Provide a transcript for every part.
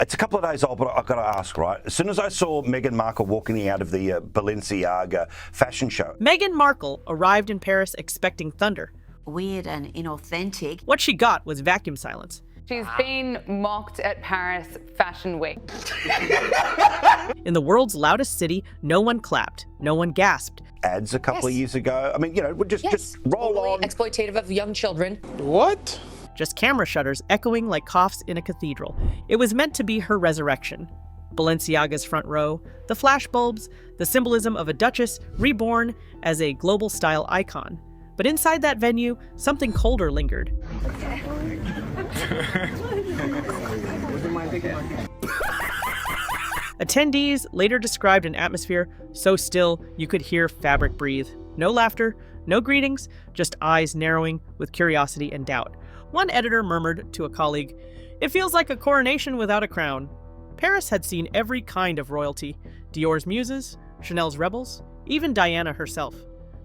It's a couple of days old, but I've got to ask, right? As soon as I saw Meghan Markle walking out of the Balenciaga fashion show. Meghan Markle arrived in Paris expecting thunder. Weird and inauthentic. What she got was vacuum silence. She's been mocked at Paris Fashion Week. In the world's loudest city, no one clapped, no one gasped. Ads a couple of years ago. I mean, you know, we'll just roll on. Exploitative of young children. What? Just camera shutters echoing like coughs in a cathedral. It was meant to be her resurrection. Balenciaga's front row, the flashbulbs, the symbolism of a duchess reborn as a global style icon. But inside that venue, something colder lingered. Attendees later described an atmosphere so still you could hear fabric breathe. No laughter, no greetings, just eyes narrowing with curiosity and doubt. One editor murmured to a colleague, "It feels like a coronation without a crown." Paris had seen every kind of royalty, Dior's muses, Chanel's rebels, even Diana herself.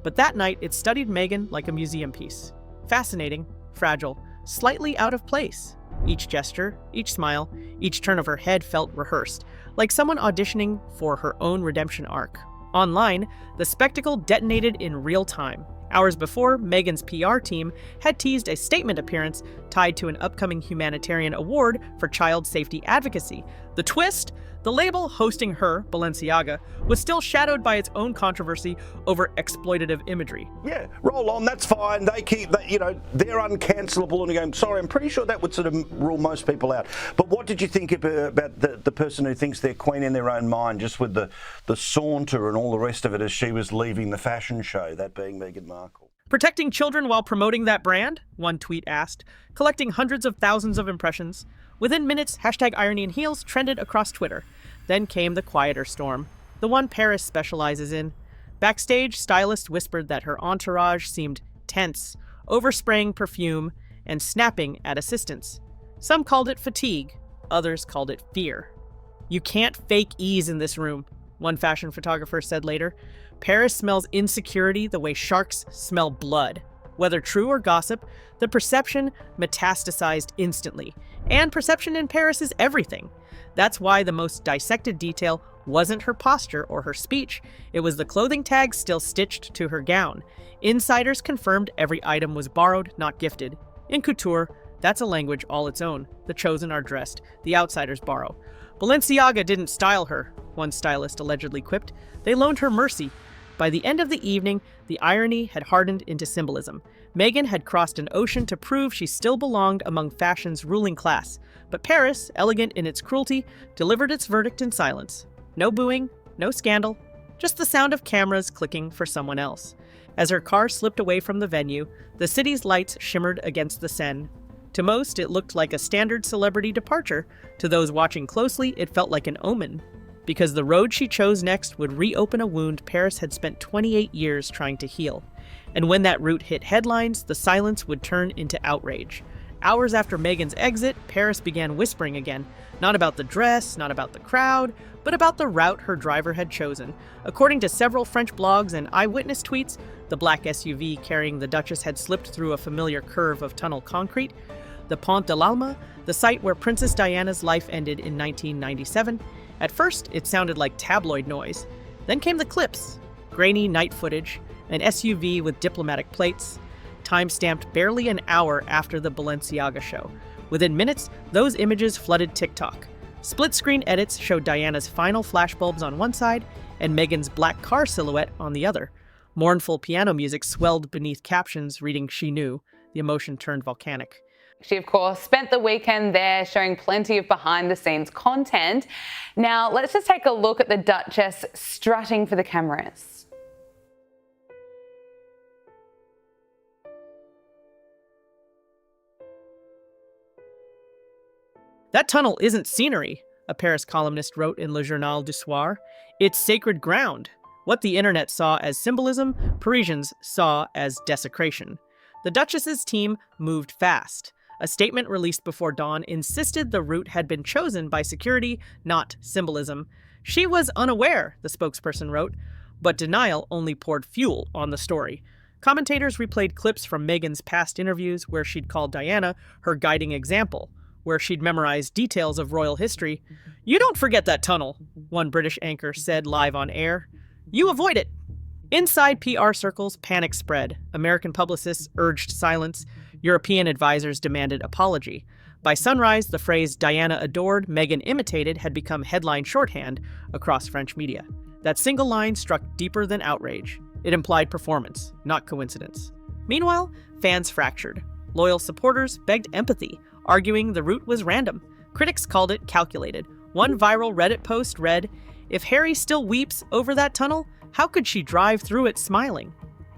But that night, it studied Meghan like a museum piece. Fascinating, fragile, slightly out of place. Each gesture, each smile, each turn of her head felt rehearsed, like someone auditioning for her own redemption arc. Online, the spectacle detonated in real time. Hours before, Meghan's PR team had teased a statement appearance tied to an upcoming humanitarian award for child safety advocacy. The twist? The label hosting her, Balenciaga, was still shadowed by its own controversy over exploitative imagery. Yeah, roll on, that's fine. They keep, they're uncancelable. And you're going, sorry, I'm pretty sure that would sort of rule most people out. But what did you think about the person who thinks they're queen in their own mind, just with the saunter and all the rest of it as she was leaving the fashion show, that being Meghan Markle? Protecting children while promoting that brand? One tweet asked, collecting hundreds of thousands of impressions. Within minutes, #IronyandHeels trended across Twitter. Then came the quieter storm, the one Paris specializes in. Backstage, stylists whispered that her entourage seemed tense, overspraying perfume, and snapping at assistants. Some called it fatigue, others called it fear. "You can't fake ease in this room," one fashion photographer said later. "Paris smells insecurity the way sharks smell blood." Whether true or gossip, the perception metastasized instantly. And perception in Paris is everything. That's why the most dissected detail wasn't her posture or her speech. It was the clothing tags still stitched to her gown. Insiders confirmed every item was borrowed, not gifted. In couture, that's a language all its own. The chosen are dressed, the outsiders borrow. Balenciaga didn't style her, one stylist allegedly quipped. They loaned her mercy. By the end of the evening, the irony had hardened into symbolism. Meghan had crossed an ocean to prove she still belonged among fashion's ruling class. But Paris, elegant in its cruelty, delivered its verdict in silence. No booing, no scandal, just the sound of cameras clicking for someone else. As her car slipped away from the venue, the city's lights shimmered against the Seine. To most, it looked like a standard celebrity departure. To those watching closely, it felt like an omen. Because the road she chose next would reopen a wound Paris had spent 28 years trying to heal. And when that route hit headlines, the silence would turn into outrage. Hours after Meghan's exit, Paris began whispering again. Not about the dress, not about the crowd, but about the route her driver had chosen. According to several French blogs and eyewitness tweets, the black SUV carrying the Duchess had slipped through a familiar curve of tunnel concrete. The Pont de l'Alma, the site where Princess Diana's life ended in 1997. At first, it sounded like tabloid noise. Then came the clips. Grainy night footage, an SUV with diplomatic plates, time-stamped barely an hour after the Balenciaga show. Within minutes, those images flooded TikTok. Split-screen edits showed Diana's final flashbulbs on one side and Meghan's black car silhouette on the other. Mournful piano music swelled beneath captions reading "She knew." The emotion turned volcanic. She, of course, spent the weekend there showing plenty of behind-the-scenes content. Now, let's just take a look at the Duchess strutting for the cameras. "That tunnel isn't scenery," a Paris columnist wrote in Le Journal du Soir. "It's sacred ground." What the internet saw as symbolism, Parisians saw as desecration. The Duchess's team moved fast. A statement released before dawn insisted the route had been chosen by security, not symbolism. She was unaware, the spokesperson wrote, but denial only poured fuel on the story. Commentators replayed clips from Meghan's past interviews where she'd called Diana her guiding example. where she'd memorized details of royal history. "You don't forget that tunnel," one British anchor said live on air. "You avoid it." Inside PR circles, panic spread. American publicists urged silence. European advisors demanded apology. By sunrise, the phrase "Diana adored, Meghan imitated" had become headline shorthand across French media. That single line struck deeper than outrage. It implied performance, not coincidence. Meanwhile, fans fractured. Loyal supporters begged empathy, arguing the route was random. Critics called it calculated. One viral Reddit post read, "If Harry still weeps over that tunnel, how could she drive through it smiling?"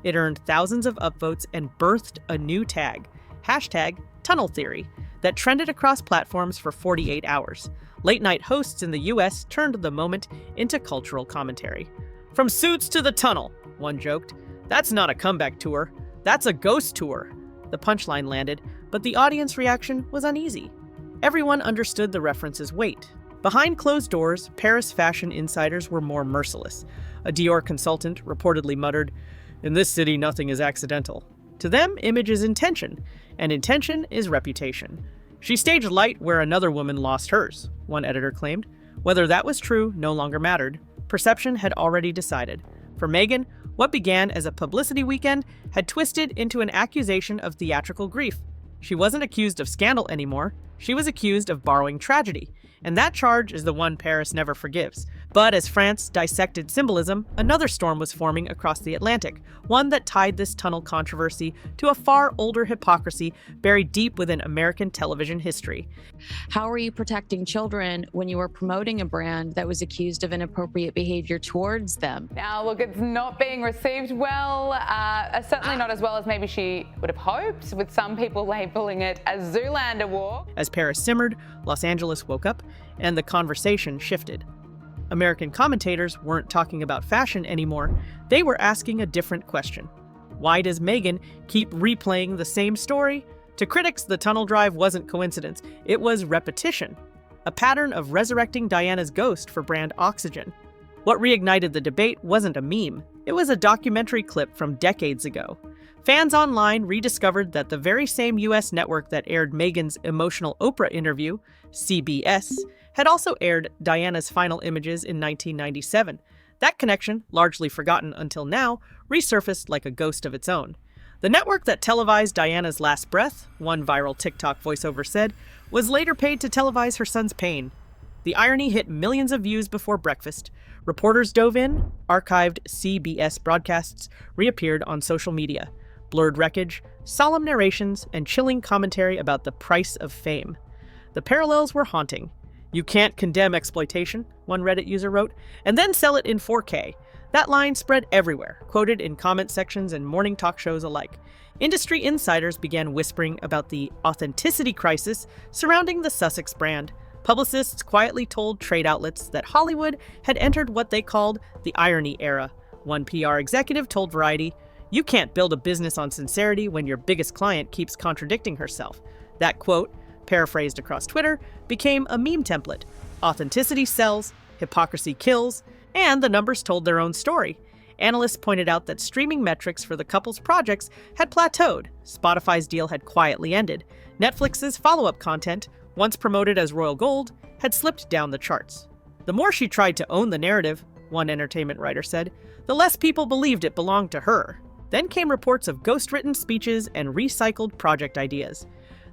It earned thousands of upvotes and birthed a new tag, #TunnelTheory, that trended across platforms for 48 hours. Late-night hosts in the US turned the moment into cultural commentary. "From Suits to the tunnel," one joked. "That's not a comeback tour. That's a ghost tour." The punchline landed, but the audience reaction was uneasy. Everyone understood the reference's weight. Behind closed doors, Paris fashion insiders were more merciless. A Dior consultant reportedly muttered, "In this city, nothing is accidental." To them, image is intention, and intention is reputation. "She staged light where another woman lost hers," one editor claimed. Whether that was true no longer mattered. Perception had already decided. For Meghan, what began as a publicity weekend had twisted into an accusation of theatrical grief. She wasn't accused of scandal anymore. She was accused of borrowing tragedy. And that charge is the one Paris never forgives. But as France dissected symbolism, another storm was forming across the Atlantic, one that tied this tunnel controversy to a far older hypocrisy buried deep within American television history. How are you protecting children when you are promoting a brand that was accused of inappropriate behavior towards them? Now, look, it's not being received well, certainly not as well as maybe she would have hoped, with some people labeling it a Zoolander war. As Paris simmered, Los Angeles woke up, and the conversation shifted. American commentators weren't talking about fashion anymore. They were asking a different question. Why does Meghan keep replaying the same story? To critics, the tunnel drive wasn't coincidence. It was repetition, a pattern of resurrecting Diana's ghost for brand oxygen. What reignited the debate wasn't a meme. It was a documentary clip from decades ago. Fans online rediscovered that the very same US network that aired Meghan's emotional Oprah interview, CBS, had also aired Diana's final images in 1997. That connection, largely forgotten until now, resurfaced like a ghost of its own. The network that televised Diana's last breath, one viral TikTok voiceover said, was later paid to televise her son's pain. The irony hit millions of views before breakfast. Reporters dove in, archived CBS broadcasts reappeared on social media. Blurred wreckage, solemn narrations, and chilling commentary about the price of fame. The parallels were haunting. "You can't condemn exploitation," one Reddit user wrote, "and then sell it in 4K. That line spread everywhere, quoted in comment sections and morning talk shows alike. Industry insiders began whispering about the authenticity crisis surrounding the Sussex brand. Publicists quietly told trade outlets that Hollywood had entered what they called the irony era. One PR executive told Variety, "You can't build a business on sincerity when your biggest client keeps contradicting herself." That quote, paraphrased across Twitter, became a meme template. Authenticity sells, hypocrisy kills, and the numbers told their own story. Analysts pointed out that streaming metrics for the couple's projects had plateaued. Spotify's deal had quietly ended. Netflix's follow-up content, once promoted as royal gold, had slipped down the charts. The more she tried to own the narrative, one entertainment writer said, the less people believed it belonged to her. Then came reports of ghost-written speeches and recycled project ideas.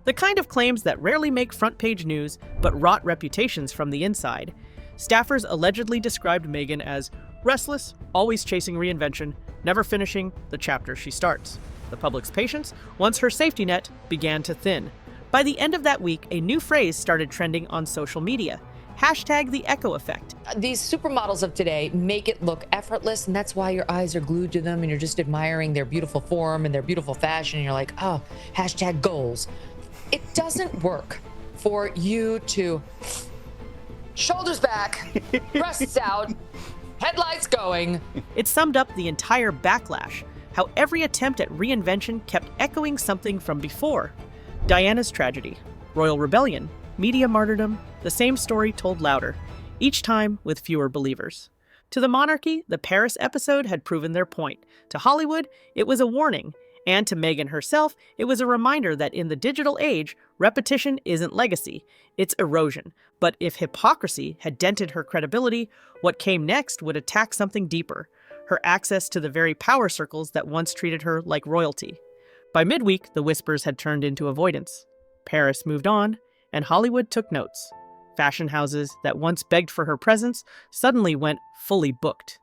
The kind of claims that rarely make front-page news, but rot reputations from the inside. Staffers allegedly described Meghan as restless, always chasing reinvention, never finishing the chapter she starts. The public's patience, once her safety net, began to thin. By the end of that week, a new phrase started trending on social media. #the echo effect. These supermodels of today make it look effortless, and that's why your eyes are glued to them and you're just admiring their beautiful form and their beautiful fashion. And you're like, oh, #goals. It doesn't work for you to shoulders back, breasts out, headlights going. It summed up the entire backlash, how every attempt at reinvention kept echoing something from before. Diana's tragedy, royal rebellion, media martyrdom, the same story told louder, each time with fewer believers. To the monarchy, the Paris episode had proven their point. To Hollywood, it was a warning. And to Meghan herself, it was a reminder that in the digital age, repetition isn't legacy, it's erosion. But if hypocrisy had dented her credibility, what came next would attack something deeper: her access to the very power circles that once treated her like royalty. By midweek, the whispers had turned into avoidance. Paris moved on, and Hollywood took notes. Fashion houses that once begged for her presence suddenly went fully booked.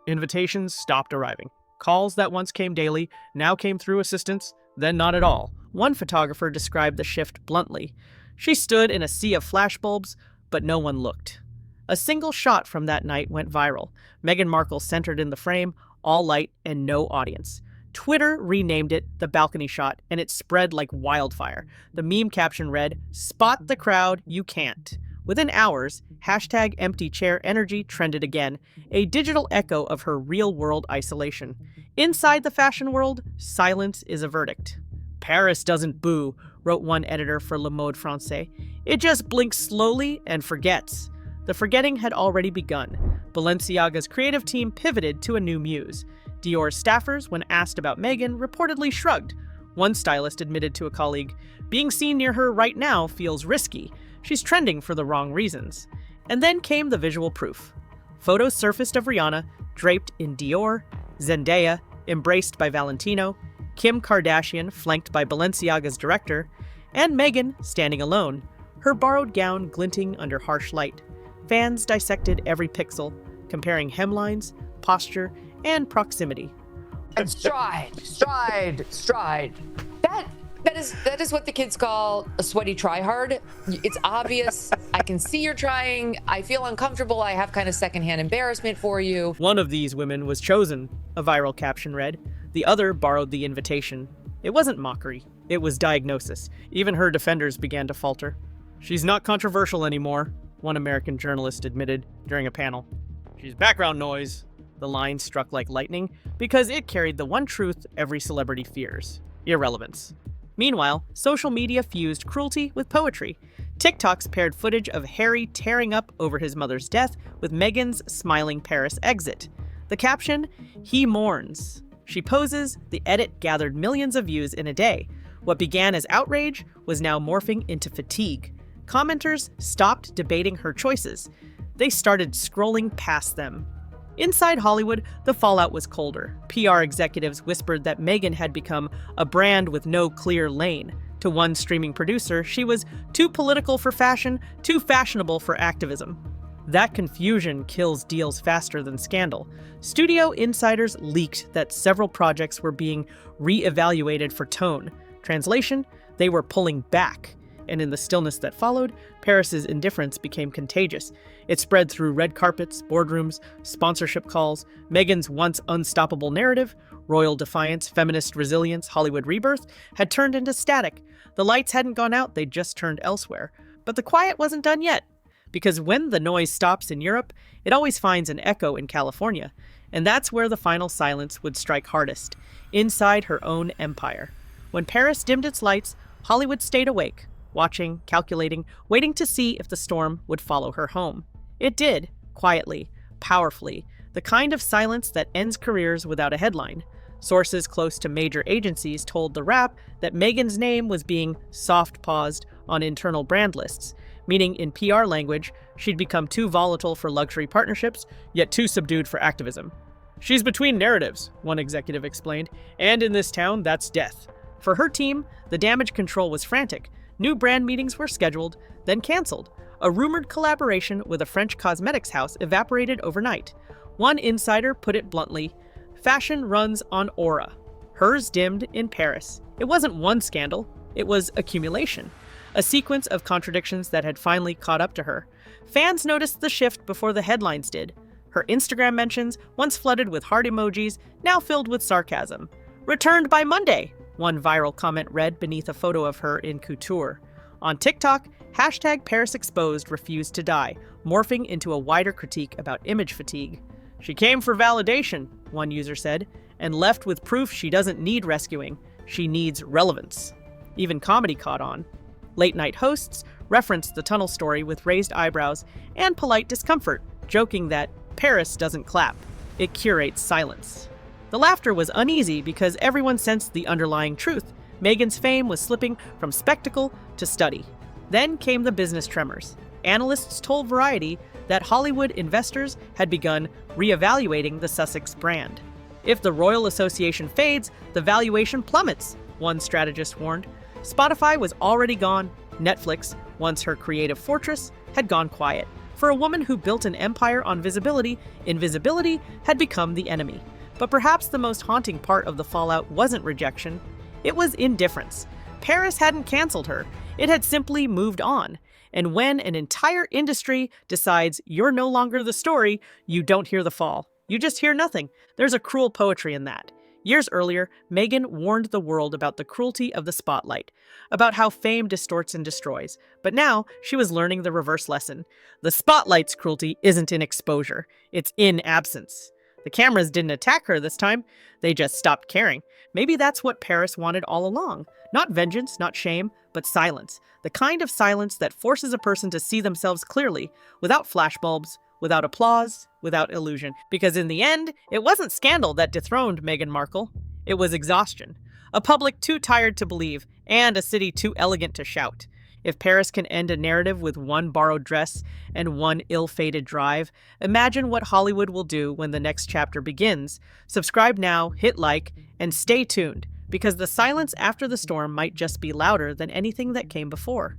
Invitations stopped arriving. Calls that once came daily now came through assistants, then not at all. One photographer described the shift bluntly. She stood in a sea of flashbulbs, but no one looked. A single shot from that night went viral. Meghan Markle centered in the frame, all light and no audience. Twitter renamed it the balcony shot, and it spread like wildfire. The meme caption read, "Spot the crowd, you can't." Within hours, #EmptyChairEnergy trended again, a digital echo of her real-world isolation. Inside the fashion world, silence is a verdict. "Paris doesn't boo," wrote one editor for Le Mode Francais. "It just blinks slowly and forgets." The forgetting had already begun. Balenciaga's creative team pivoted to a new muse. Dior's staffers, when asked about Meghan, reportedly shrugged. One stylist admitted to a colleague, "Being seen near her right now feels risky. She's trending for the wrong reasons." And then came the visual proof. Photos surfaced of Rihanna, draped in Dior, Zendaya, embraced by Valentino, Kim Kardashian, flanked by Balenciaga's director, and Meghan standing alone, her borrowed gown glinting under harsh light. Fans dissected every pixel, comparing hemlines, posture, and proximity. And stride. That is what the kids call a sweaty tryhard. It's obvious. I can see you're trying. I feel uncomfortable. I have kind of secondhand embarrassment for you. One of these women was chosen, a viral caption read. The other borrowed the invitation. It wasn't mockery. It was diagnosis. Even her defenders began to falter. "She's not controversial anymore," one American journalist admitted during a panel. "She's background noise." The line struck like lightning because it carried the one truth every celebrity fears: irrelevance. Meanwhile, social media fused cruelty with poetry. TikToks paired footage of Harry tearing up over his mother's death with Meghan's smiling Paris exit. The caption, "He mourns." She poses, the edit gathered millions of views in a day. What began as outrage was now morphing into fatigue. Commenters stopped debating her choices. They started scrolling past them. Inside Hollywood, the fallout was colder. PR executives whispered that Meghan had become a brand with no clear lane. To one streaming producer, she was too political for fashion, too fashionable for activism. That confusion kills deals faster than scandal. Studio insiders leaked that several projects were being re-evaluated for tone. Translation, they were pulling back. And in the stillness that followed, Paris's indifference became contagious. It spread through red carpets, boardrooms, sponsorship calls. Meghan's once unstoppable narrative, royal defiance, feminist resilience, Hollywood rebirth, had turned into static. The lights hadn't gone out, they'd just turned elsewhere. But the quiet wasn't done yet. Because when the noise stops in Europe, it always finds an echo in California. And that's where the final silence would strike hardest, inside her own empire. When Paris dimmed its lights, Hollywood stayed awake, watching, calculating, waiting to see if the storm would follow her home. It did, quietly, powerfully, the kind of silence that ends careers without a headline. Sources close to major agencies told The Wrap that Meghan's name was being soft-paused on internal brand lists, meaning in PR language, she'd become too volatile for luxury partnerships, yet too subdued for activism. "She's between narratives," one executive explained, "and in this town, that's death." For her team, the damage control was frantic. New brand meetings were scheduled, then canceled. A rumored collaboration with a French cosmetics house evaporated overnight. One insider put it bluntly, "Fashion runs on aura." Hers dimmed in Paris. It wasn't one scandal, it was accumulation. A sequence of contradictions that had finally caught up to her. Fans noticed the shift before the headlines did. Her Instagram mentions, once flooded with heart emojis, now filled with sarcasm. "Returned by Monday," one viral comment read beneath a photo of her in couture. On TikTok, #ParisExposed refused to die, morphing into a wider critique about image fatigue. "She came for validation," one user said, "and left with proof she doesn't need rescuing. She needs relevance." Even comedy caught on. Late-night hosts referenced the tunnel story with raised eyebrows and polite discomfort, joking that Paris doesn't clap, it curates silence. The laughter was uneasy because everyone sensed the underlying truth. Meghan's fame was slipping from spectacle to study. Then came the business tremors. Analysts told Variety that Hollywood investors had begun reevaluating the Sussex brand. If the Royal Association fades, the valuation plummets, one strategist warned. Spotify was already gone. Netflix, once her creative fortress, had gone quiet. For a woman who built an empire on visibility, invisibility had become the enemy. But perhaps the most haunting part of the fallout wasn't rejection. It was indifference. Paris hadn't canceled her. It had simply moved on. And when an entire industry decides you're no longer the story, you don't hear the fall. You just hear nothing. There's a cruel poetry in that. Years earlier, Meghan warned the world about the cruelty of the spotlight, about how fame distorts and destroys. But now, she was learning the reverse lesson. The spotlight's cruelty isn't in exposure, it's in absence. The cameras didn't attack her this time, they just stopped caring. Maybe that's what Paris wanted all along. Not vengeance, not shame, but silence. The kind of silence that forces a person to see themselves clearly, without flashbulbs, without applause, without illusion. Because in the end, it wasn't scandal that dethroned Meghan Markle. It was exhaustion. A public too tired to believe, and a city too elegant to shout. If Paris can end a narrative with one borrowed dress and one ill-fated drive, imagine what Hollywood will do when the next chapter begins. Subscribe now, hit like, and stay tuned, because the silence after the storm might just be louder than anything that came before.